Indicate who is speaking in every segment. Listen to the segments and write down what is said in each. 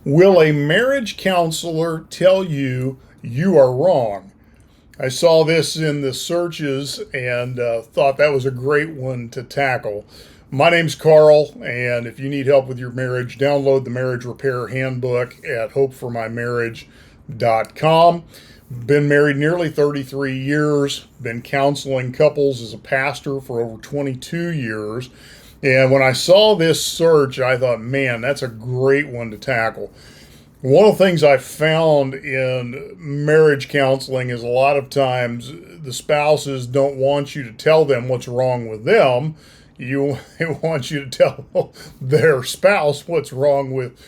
Speaker 1: Will a marriage counselor tell you you are wrong? I saw this in the searches and thought that was a great one to tackle. My name's Carl, and if you need help with your marriage, download the Marriage Repair Handbook at hopeformymmarriage.com. Been married nearly 33 years, been counseling couples as a pastor for over 22 years. And when I saw this search, I thought, man, that's a great one to tackle. One of the things I found in marriage counseling is a lot of times the spouses don't want you to tell them what's wrong with them. You want you to tell their spouse what's wrong with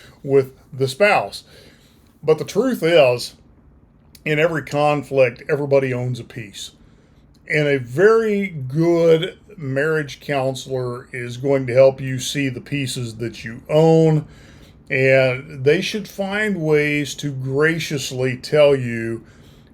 Speaker 1: the spouse. But the truth is, in every conflict, everybody owns a piece. And a very good marriage counselor is going to help you see the pieces that you own. And they should find ways to graciously tell you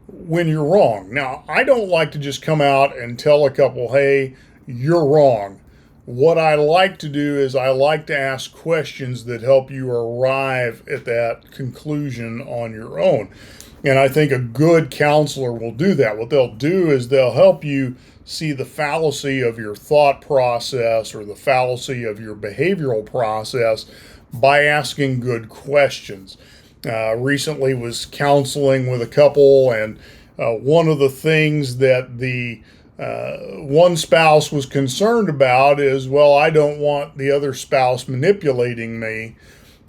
Speaker 1: when you're wrong. Now, I don't like to just come out and tell a couple, hey, you're wrong. What I like to do is I like to ask questions that help you arrive at that conclusion on your own. And I think a good counselor will do that. What they'll do is they'll help you see the fallacy of your thought process or the fallacy of your behavioral process by asking good questions. Recently was counseling with a couple, and one of the things that the one spouse was concerned about is, well, I don't want the other spouse manipulating me.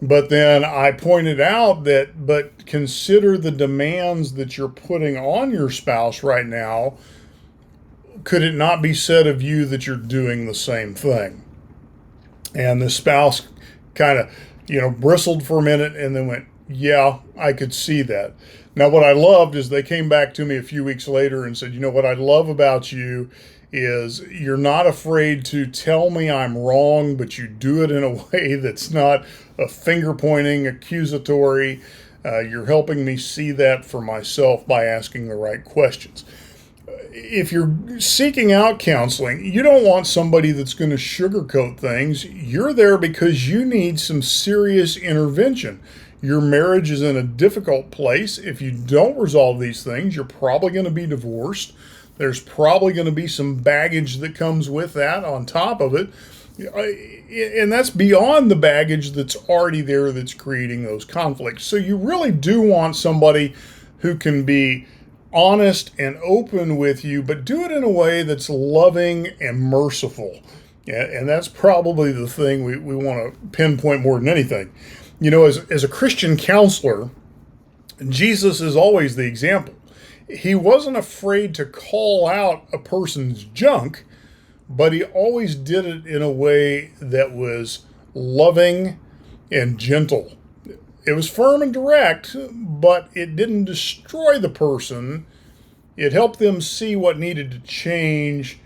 Speaker 1: But then I pointed out but consider the demands that you're putting on your spouse right now. Could it not be said of you that you're doing the same thing? And the spouse kind of, bristled for a minute and then went, yeah, I could see that. Now, what I loved is they came back to me a few weeks later and said, what I love about you is you're not afraid to tell me I'm wrong, but you do it in a way that's not a finger pointing, accusatory. You're helping me see that for myself by asking the right questions. If you're seeking out counseling, you don't want somebody that's going to sugarcoat things. You're there because you need some serious intervention. Your marriage is in a difficult place. If you don't resolve these things, you're probably going to be divorced. There's probably going to be some baggage that comes with that on top of it. And that's beyond the baggage that's already there that's creating those conflicts. So you really do want somebody who can be honest and open with you, but do it in a way that's loving and merciful. And that's probably the thing we want to pinpoint more than anything. As a Christian counselor, Jesus is always the example. He wasn't afraid to call out a person's junk, but he always did it in a way that was loving and gentle. It was firm and direct, but it didn't destroy the person. It helped them see what needed to change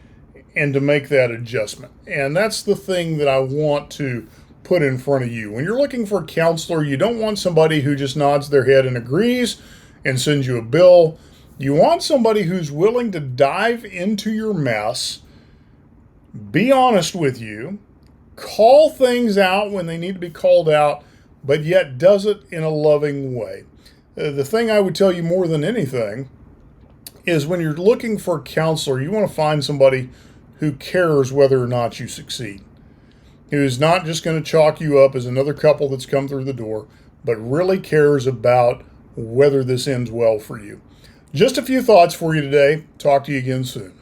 Speaker 1: and to make that adjustment. And that's the thing that I want to put in front of you. When you're looking for a counselor, you don't want somebody who just nods their head and agrees and sends you a bill. You want somebody who's willing to dive into your mess, be honest with you, call things out when they need to be called out, but yet does it in a loving way. The thing I would tell you more than anything is when you're looking for a counselor, you want to find somebody who cares whether or not you succeed, who's not just going to chalk you up as another couple that's come through the door, but really cares about whether this ends well for you. Just a few thoughts for you today. Talk to you again soon.